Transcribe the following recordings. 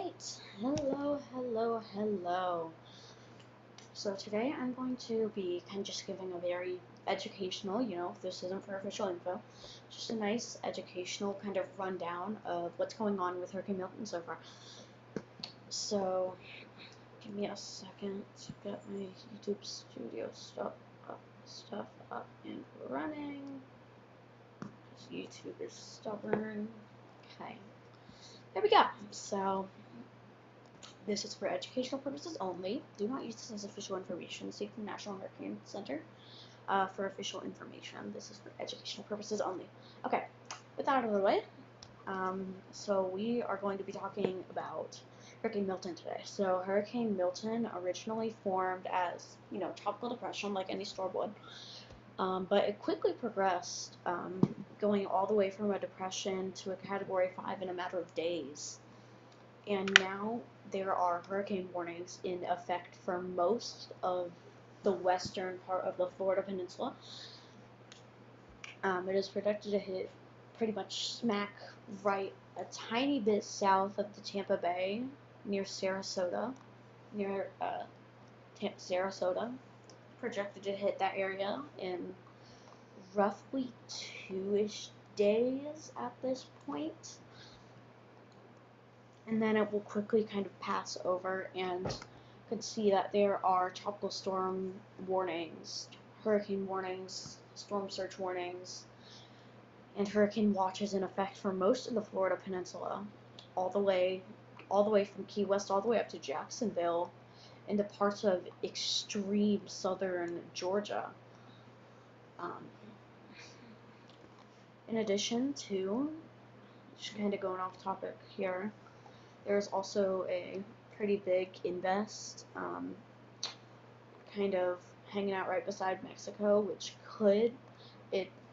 Alright, hello. So today I'm going to be kind of just giving a very educational, this isn't for official info, just a nice educational kind of rundown of what's going on with Hurricane Milton so far. So, give me a second to get my YouTube studio stuff up and running, because YouTube is stubborn. Okay, there we go. So, this is for educational purposes only. Do not use this as official information. Seek the National Hurricane Center for official information. This is for educational purposes only. Okay, with that out of the way, so we are going to be talking about Hurricane Milton today. So Hurricane Milton originally formed as, tropical depression like any storm would, but it quickly progressed, going all the way from a depression to a Category 5 in a matter of days. And now there are hurricane warnings in effect for most of the western part of the Florida Peninsula. It is projected to hit pretty much smack right a tiny bit south of the Tampa Bay, near Sarasota. Projected to hit that area in roughly 2-ish days at this point. And then it will quickly kind of pass over, and could see that there are tropical storm warnings, hurricane warnings, storm surge warnings, and hurricane watches in effect for most of the Florida Peninsula, all the way from Key West all the way up to Jacksonville, into parts of extreme southern Georgia. In addition to, just kind of going off topic here, there's also a pretty big invest, kind of hanging out right beside Mexico, which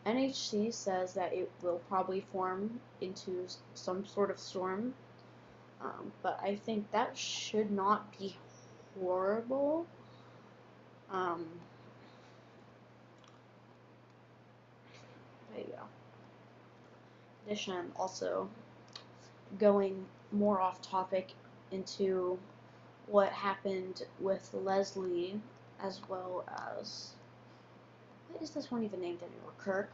NHC says that it will probably form into some sort of storm, but I think that should not be horrible. There you go. In addition, also going more off topic into what happened with Leslie, as well as, what is this one even named anymore? Kirk.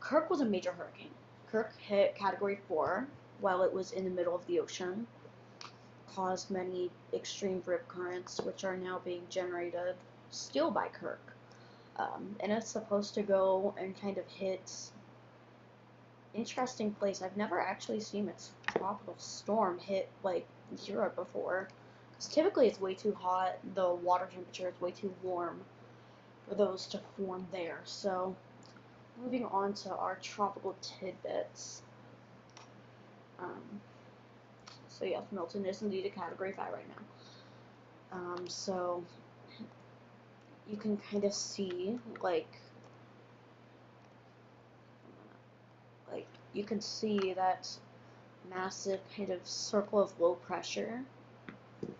Kirk was a major hurricane. Kirk hit Category 4 while it was in the middle of the ocean, caused many extreme rip currents, which are now being generated still by Kirk. And it's supposed to go and kind of hit interesting place. I've never actually seen a tropical storm hit like Europe before, because typically it's way too hot, the water temperature is way too warm for those to form there. So moving on to our tropical tidbits. So yes, Milton is indeed a Category 5 right now. So you can kind of see, you can see that massive kind of circle of low pressure, kind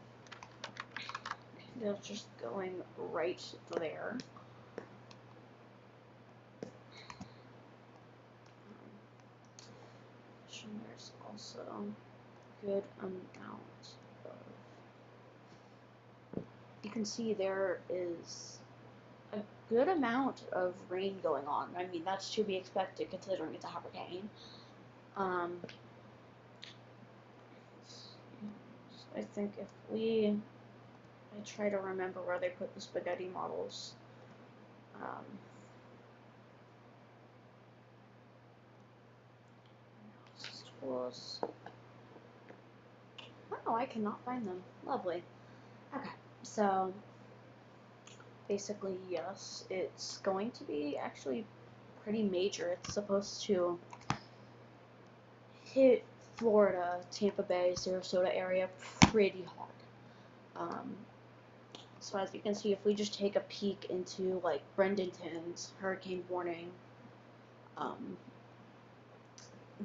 of just going right there. There's also a good amount of, you can see there is a good amount of rain going on. I mean, that's to be expected considering it's a hurricane. I think if I try to remember where they put the spaghetti models. Tools. Oh, I cannot find them. Lovely. Okay, so basically, yes, it's going to be actually pretty major. It's supposed to hit Florida, Tampa Bay, Sarasota area pretty hard. So as you can see, if we just take a peek into like Brendanton's hurricane warning,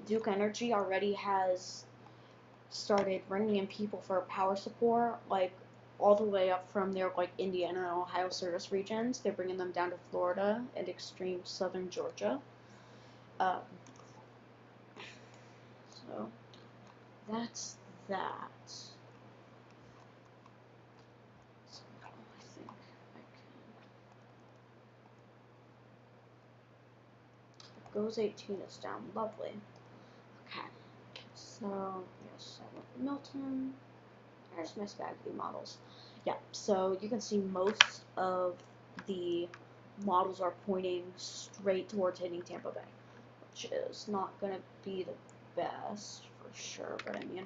Duke Energy already has started bringing in people for power support, like all the way up from their like Indiana and Ohio service regions. They're bringing them down to Florida and extreme southern Georgia. So that's that. goes 18 is down. Lovely. Okay. So, yes, I went Milton. There's my spaghetti models. Yeah, so you can see most of the models are pointing straight towards hitting Tampa Bay, which is not going to be the best for sure, but I mean,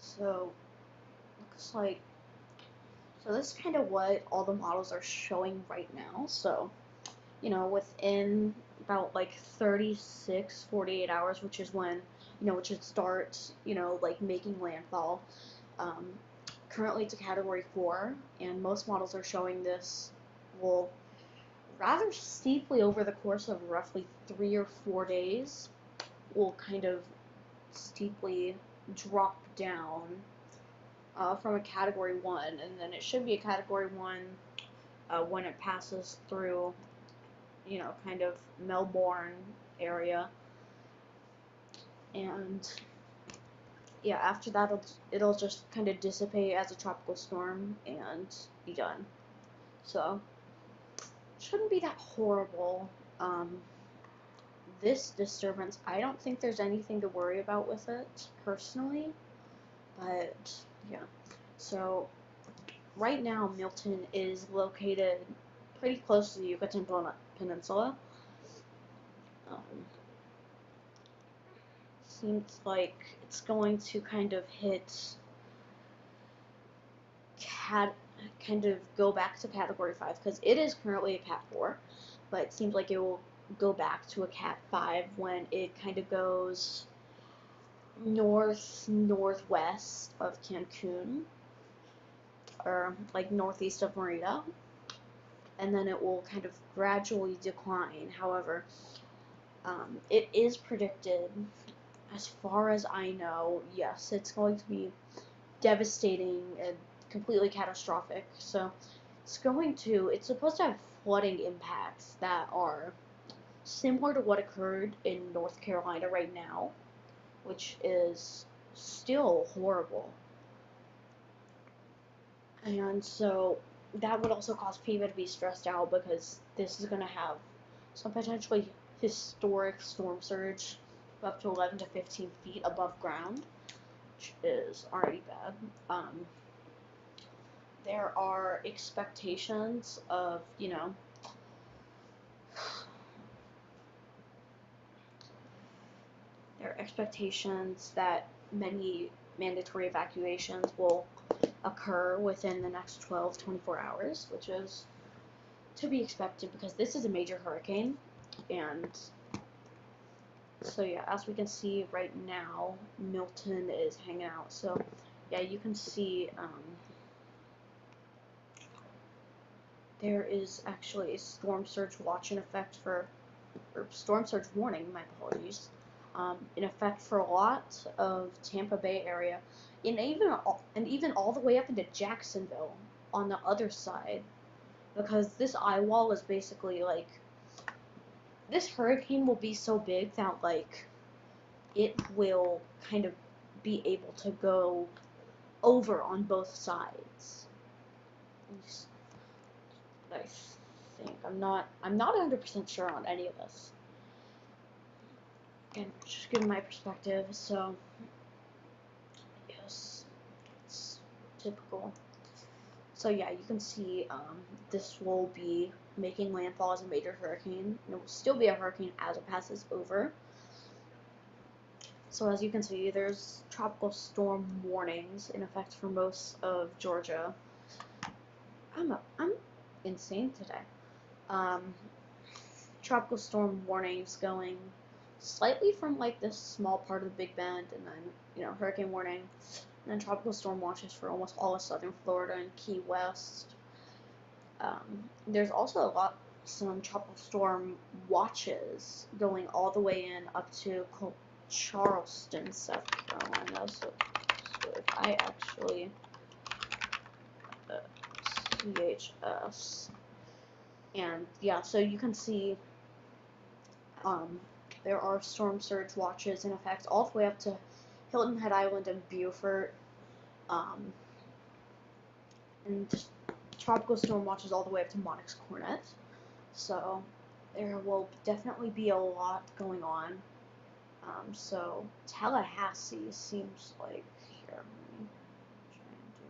so looks like, so this is kind of what all the models are showing right now. So, you know, within about like 36, 48 hours, which is when, you know, which it starts, you know, like making landfall. Um, Currently it's a category 4, and most models are showing this will rather steeply over the course of roughly 3 or 4 days will kind of steeply drop down from a category 1, and then it should be a category 1 when it passes through, you know, kind of Melbourne area, and yeah, after that it'll just kind of dissipate as a tropical storm and be done. So shouldn't be that horrible. This disturbance, I don't think there's anything to worry about with it personally, but yeah. So right now Milton is located pretty close to the Yucatan Peninsula. Um, Seems like it's going to kind of hit kind of go back to category 5 because it is currently a cat 4, but it seems like it will go back to a cat 5 when it kind of goes northwest of Cancun, or like northeast of Merida, and then it will kind of gradually decline. However, it is predicted, as far as I know, yes, it's going to be devastating and completely catastrophic. So it's supposed to have flooding impacts that are similar to what occurred in North Carolina right now, which is still horrible. And so that would also cause FEMA to be stressed out because this is going to have some potentially historic storm surge up to 11 to 15 feet above ground, which is already bad. There are expectations of, you know, there are expectations that many mandatory evacuations will occur within the next 12 to 24 hours, which is to be expected because this is a major hurricane. And so yeah, as we can see right now, Milton is hanging out. So yeah, you can see there is actually a storm surge watch in effect or storm surge warning, my apologies, in effect for a lot of Tampa Bay area, and even all the way up into Jacksonville on the other side, because this eye wall is basically like, this hurricane will be so big that like it will kind of be able to go over on both sides. I think I'm not 100% sure on any of this. And just giving my perspective, so yes, it's typical. So yeah, you can see this will be making landfall as a major hurricane, and it will still be a hurricane as it passes over. So as you can see, there's tropical storm warnings in effect for most of Georgia. I'm insane today. Tropical storm warnings going slightly from like this small part of the Big Bend, and then, you know, hurricane warning, and then tropical storm watches for almost all of southern Florida and Key West. There's also some tropical storm watches going all the way in up to Charleston, South Carolina. So if I actually CHS, and yeah, so you can see there are storm surge watches in effect all the way up to Hilton Head Island and Beaufort, and tropical storm watches all the way up to Monix Cornet. So there will definitely be a lot going on. So Tallahassee seems like here. Let me try and do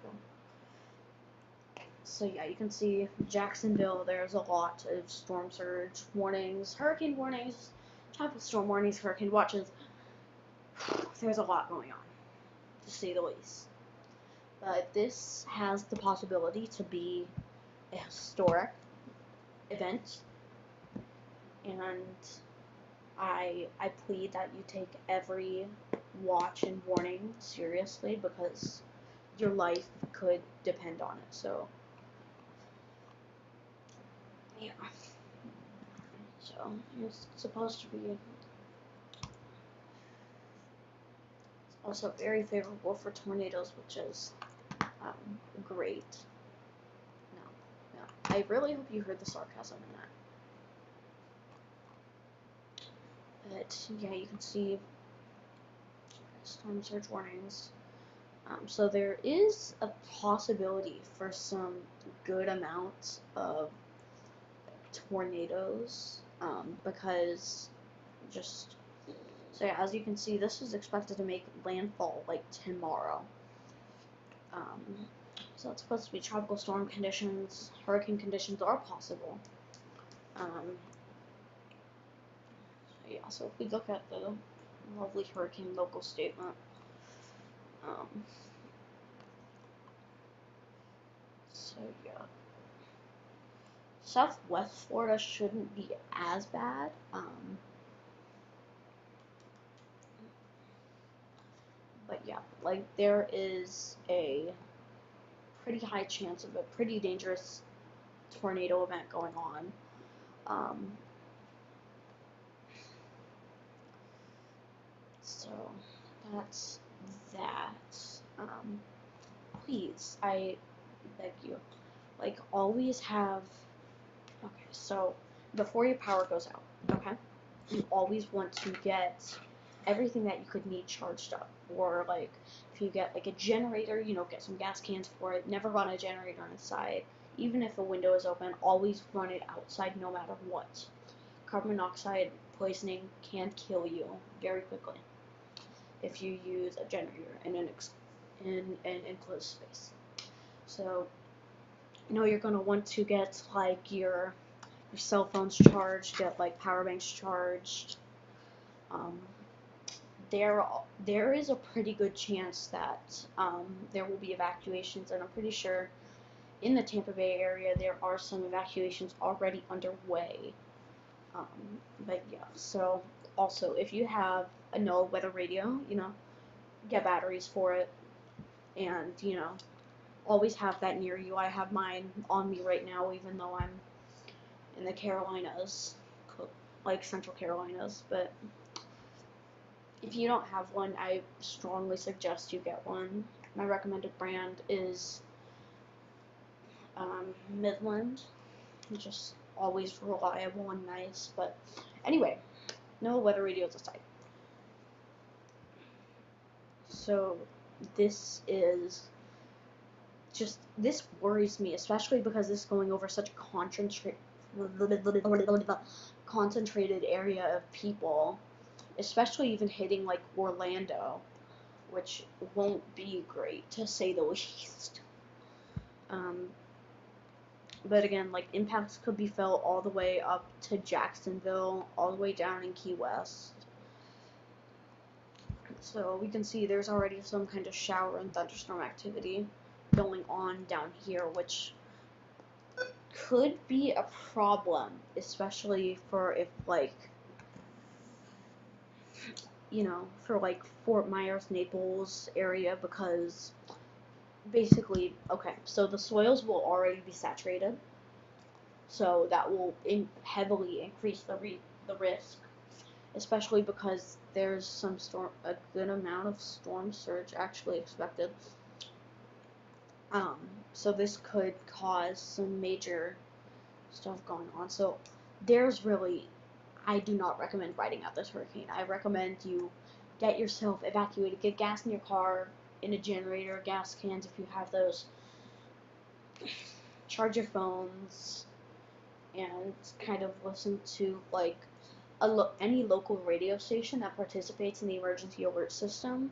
this. Okay. So yeah, you can see Jacksonville. There's a lot of storm surge warnings, hurricane warnings, tropical storm warnings, hurricane watches. There's a lot going on, to say the least. But this has the possibility to be a historic event, and I plead that you take every watch and warning seriously because your life could depend on it. So yeah. So it's supposed to be also very favorable for tornadoes, which is great. No, no. I really hope you heard the sarcasm in that. But yeah, you can see storm surge warnings. So there is a possibility for some good amounts of tornadoes because just so yeah, as you can see, this is expected to make landfall like tomorrow. So it's supposed to be tropical storm conditions, hurricane conditions are possible. So yeah, so if we look at the lovely hurricane local statement, so yeah, Southwest Florida shouldn't be as bad. But yeah, like there is a pretty high chance of a pretty dangerous tornado event going on. So that's that. Please, I beg you, like always have. Okay, so before your power goes out, okay, you always want to get everything that you could need charged up. Or like if you get like a generator, get some gas cans for it. Never run a generator inside. Even if a window is open, always run it outside no matter what. Carbon monoxide poisoning can kill you very quickly if you use a generator in an enclosed space. So you're going to want to get like your cell phones charged, get like power banks charged. There is a pretty good chance that there will be evacuations, and I'm pretty sure in the Tampa Bay area there are some evacuations already underway. But yeah, so also if you have a NOAA weather radio, get batteries for it, and always have that near you. I have mine on me right now, even though I'm in the Carolinas, like Central Carolinas. But if you don't have one, I strongly suggest you get one. My recommended brand is Midland, just always reliable and nice. But anyway, no weather radios aside. So this worries me, especially because this is going over such a concentrated area of people, especially even hitting like Orlando, which won't be great to say the least. But again, like impacts could be felt all the way up to Jacksonville, all the way down in Key West. So we can see there's already some kind of shower and thunderstorm activity going on down here, which could be a problem, especially for if like for like Fort Myers, Naples area, because basically, okay, so the soils will already be saturated, so that will heavily increase the risk, especially because there's a good amount of storm surge actually expected. So this could cause some major stuff going on. So I do not recommend riding out this hurricane. I recommend you get yourself evacuated, get gas in your car, in a generator, gas cans if you have those. charge your phones and kind of listen to like any local radio station that participates in the emergency alert system.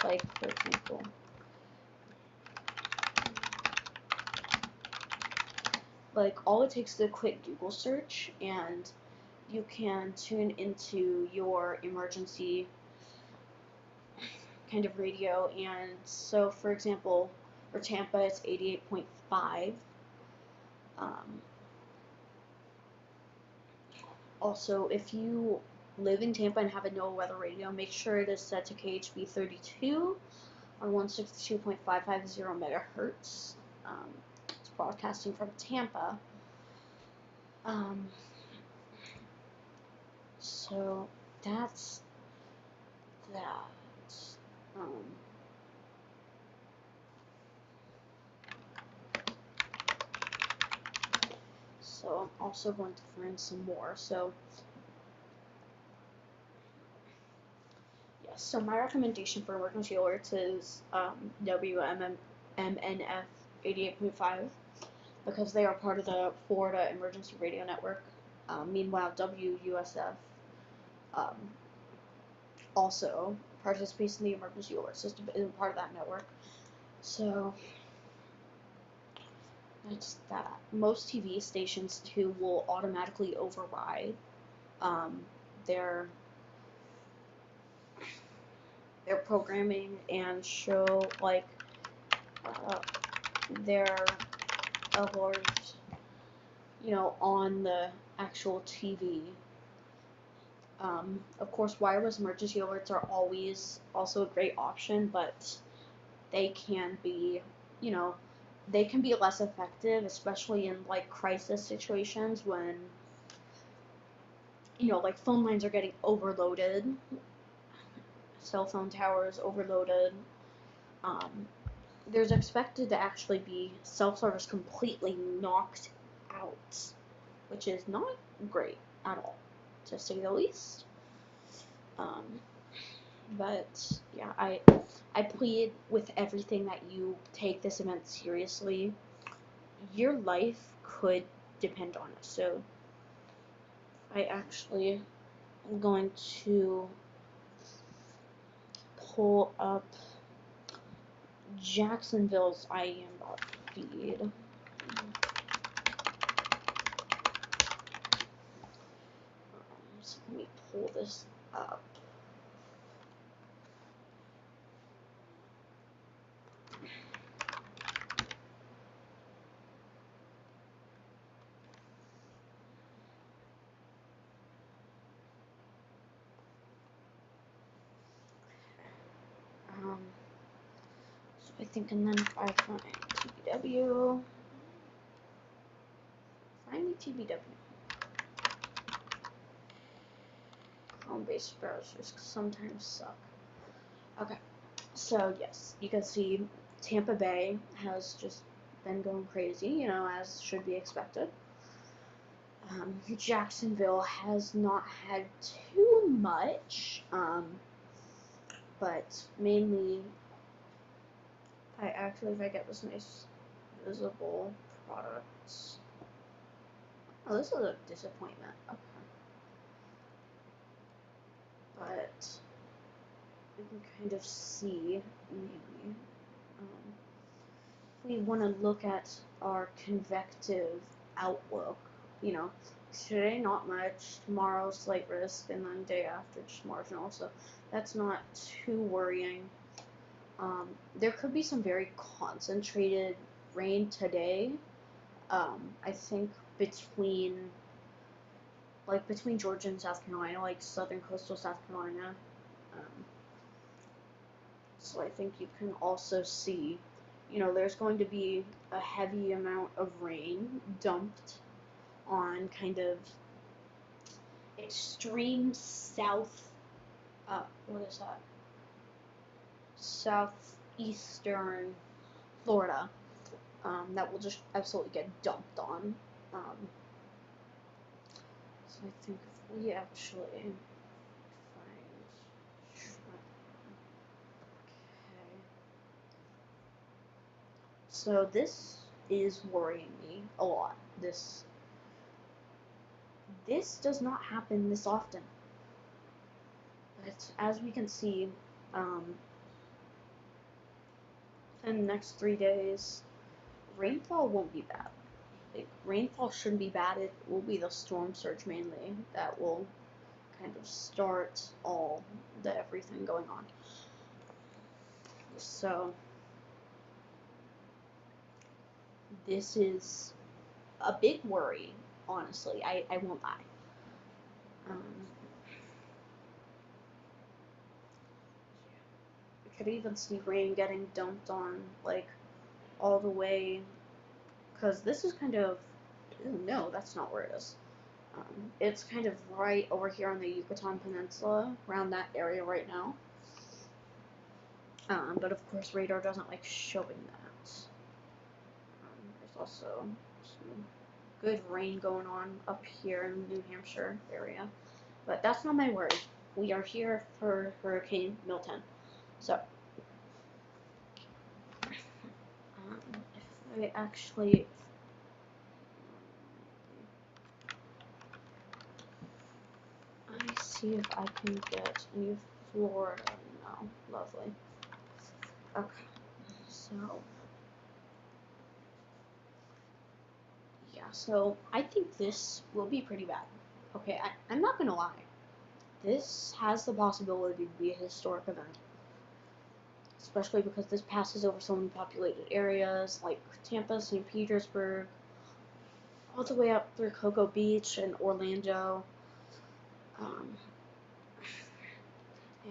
Like, for example, like all it takes is a quick Google search, and you can tune into your emergency kind of radio. And so, for example, for Tampa, it's 88.5. Um, Also, if you live in Tampa and have a NOAA weather radio, make sure it is set to KHB 32 on 162.550 megahertz. It's broadcasting from Tampa. So that's that. Um, so I'm also going to find some more. So yes, so my recommendation for emergency alerts is WMNF 88.5, because they are part of the Florida Emergency Radio Network. Meanwhile, WUSF um, also participates in the emergency alert system, isn't part of that network. So that's that. Most TV stations too will automatically override um, their their programming and show like their alerts, on the actual TV. Of course, wireless emergency alerts are always also a great option, but they can be, you know, they can be less effective, especially in like crisis situations when, like phone lines are getting overloaded, cell phone towers overloaded. Um, there's expected to actually be self-service completely knocked out, which is not great at all, to say the least. But yeah, I plead with everything that you take this event seriously. Your life could depend on it. So I actually am going to pull up Jacksonville's IAM feed. So let me pull this up. So I think, and then if I find TBW, find the TBW. Chrome-based browsers sometimes suck. Okay, so yes, you can see Tampa Bay has just been going crazy, as should be expected. Jacksonville has not had too much, but mainly, if I get this nice visible products. Oh, this is a disappointment. Okay. But we can kind of see, maybe, if we want to look at our convective outlook, today not much, tomorrow slight risk, and then day after just marginal, so that's not too worrying. There could be some very concentrated rain today. I think between Georgia and South Carolina, like southern coastal South Carolina. So I think you can also see, there's going to be a heavy amount of rain dumped on kind of extreme south, what is that? Southeastern Florida, that will just absolutely get dumped on. So I think if we actually find, okay. So this is worrying me a lot. This does not happen this often. But as we can see, in the next 3 days, rainfall won't be bad. Like, rainfall shouldn't be bad. It will be the storm surge mainly that will kind of start all the everything going on. So this is a big worry, honestly. I won't lie. Um, you could even see rain getting dumped on, like, all the way, because this is kind of, ooh, no, that's not where it is. It's kind of right over here on the Yucatan Peninsula, around that area right now. But of course radar doesn't like showing that. There's also some good rain going on up here in the New Hampshire area. But that's not my worry. We are here for Hurricane Milton. So, if I actually... I see if I can get New Florida now. Lovely. Okay, so... yeah, so I think this will be pretty bad. Okay, I'm not gonna lie. This has the possibility to be a historic event. Especially because this passes over some populated areas like Tampa, St. Petersburg, all the way up through Cocoa Beach and Orlando.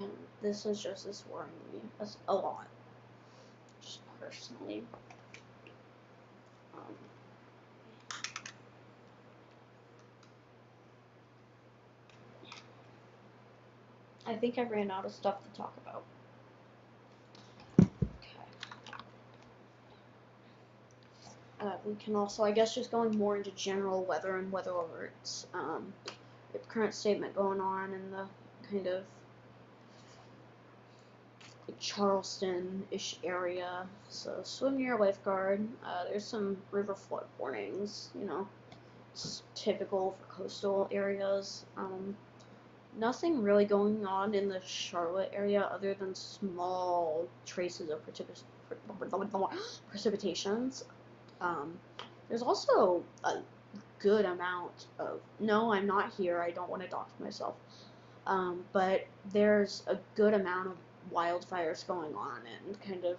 And this is worrying me a lot, just personally. I think I ran out of stuff to talk about. We can also, I guess, just going more into general weather and weather alerts. The current statement going on in the kind of Charleston-ish area. So swim near a lifeguard. There's some river flood warnings. You know, it's typical for coastal areas. Nothing really going on in the Charlotte area other than small traces of precipitations. There's also a good amount of, no, I'm not here, I don't want to dox myself, but there's a good amount of wildfires going on in kind of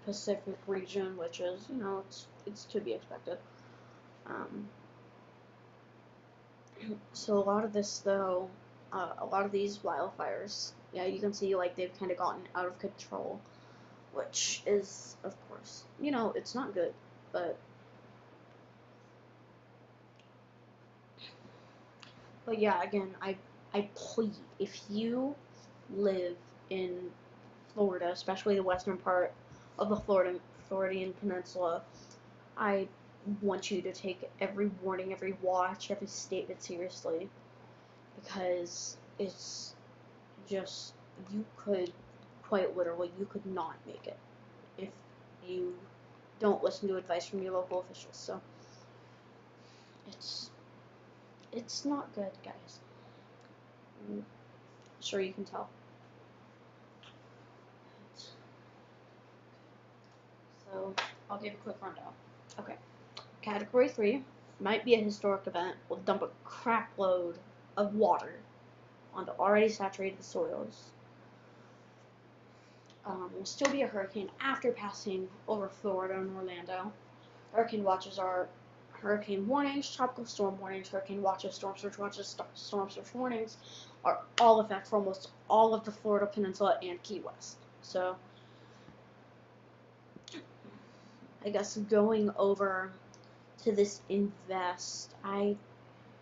Pacific region, which is, you know, it's to be expected. So a lot of this, though, a lot of these wildfires, yeah, you can see, like, they've kind of gotten out of control, which is, of course, you know, it's not good, but yeah, again, I plead, if you live in Florida, especially the western part of the Floridian Peninsula, I want you to take every warning, every watch, every statement seriously, because it's just, you could, quite literally, you could not make it if you don't listen to advice from your local officials. So it's not good, guys. I'm sure you can tell. So I'll give a quick rundown. Okay, Category 3 might be a historic event. Will dump a crap load of water onto already saturated soils. Will still be a hurricane after passing over Florida and Orlando. Hurricane watches are hurricane warnings, tropical storm warnings, hurricane watches, storm surge warnings are all effect for almost all of the Florida Peninsula and Key West. So, I guess going over to this invest,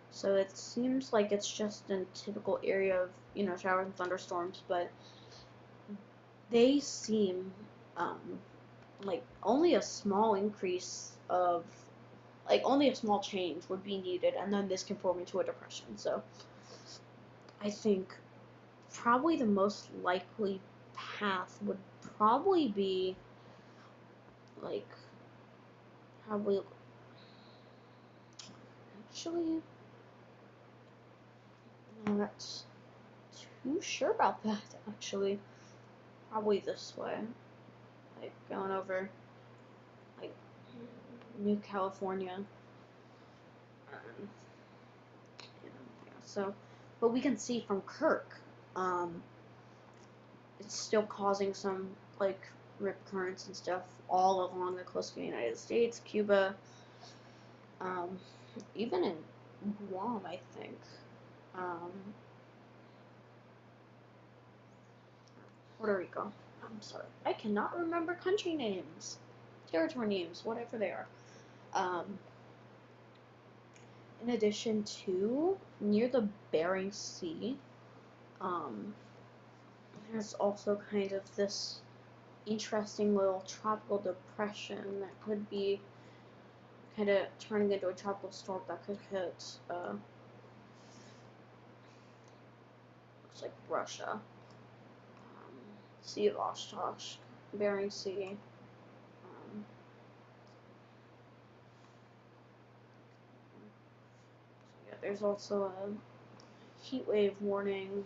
so it seems like it's just a typical area of, you know, showers and thunderstorms, but they seem like only a small increase of, like, only a small change would be needed, and then this can form into a depression. So I think probably the most likely path would probably be, like, Probably, actually, I'm not too sure about that, actually. Probably this way. Like, going over, like, New California. Yeah, so, but we can see from Kirk, um, it's still causing some, like, rip currents and stuff all along the coast of the United States, Cuba, um, even in Guam, I think. Um, Puerto Rico. I'm sorry. I cannot remember country names, territory names, whatever they are. Um, in addition to, near the Bering Sea, um, there's also kind of this interesting little tropical depression that could be kind of turning into a tropical storm that could hit, looks like Russia. Sea of Oshkosh, Bering Sea. Yeah, there's also a heat wave warning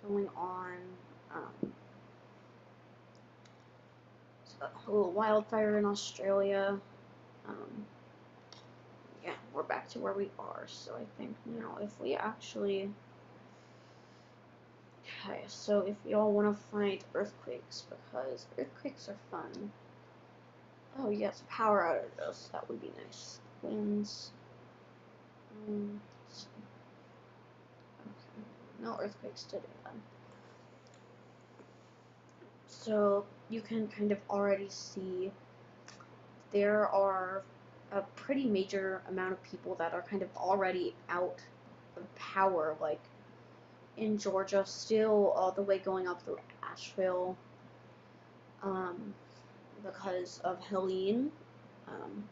going on. Um, a little wildfire in Australia. Um, yeah, we're back to where we are. So I think now if we actually, okay, so if we all want to find earthquakes, because earthquakes are fun. Oh yes, power outages. That would be nice. Winds. Um, okay, no earthquakes today then. So you can kind of already see there are a pretty major amount of people that are kind of already out of power, like in Georgia, still all the way going up through Asheville, because of Helene. Um,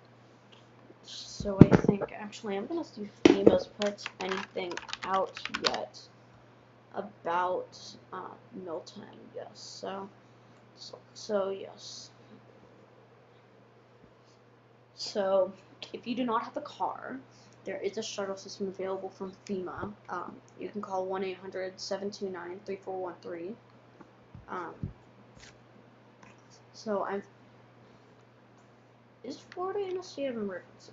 so I think actually I'm gonna see if FEMA's put anything out yet about Milton. Yes, so yes. So, if you do not have a car, there is a shuttle system available from FEMA. You can call 1-800-729-3413. Um, so, is Florida in a state of emergency?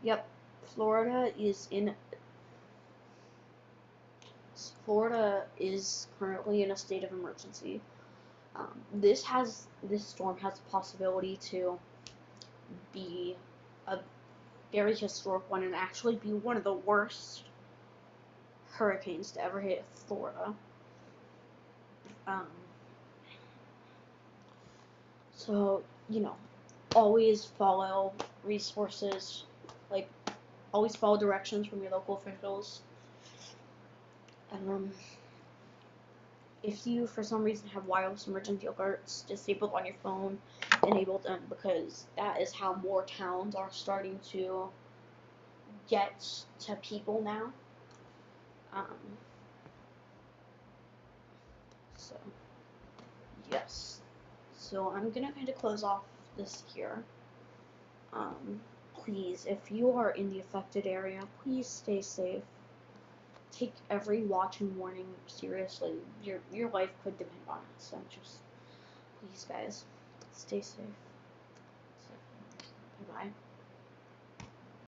Yep, Florida is currently in a state of emergency. This storm has the possibility to be a very historic one and actually be one of the worst hurricanes to ever hit Florida. Um, so, always follow resources, like, always follow directions from your local officials. If you, for some reason, have wireless emergency alerts disabled on your phone, enable them, because that is how more towns are starting to get to people now. So, yes. So, I'm gonna kind of close off this here. Please, if you are in the affected area, please stay safe. Take every watch and warning seriously. Your life could depend on it. So just, please, guys, stay safe.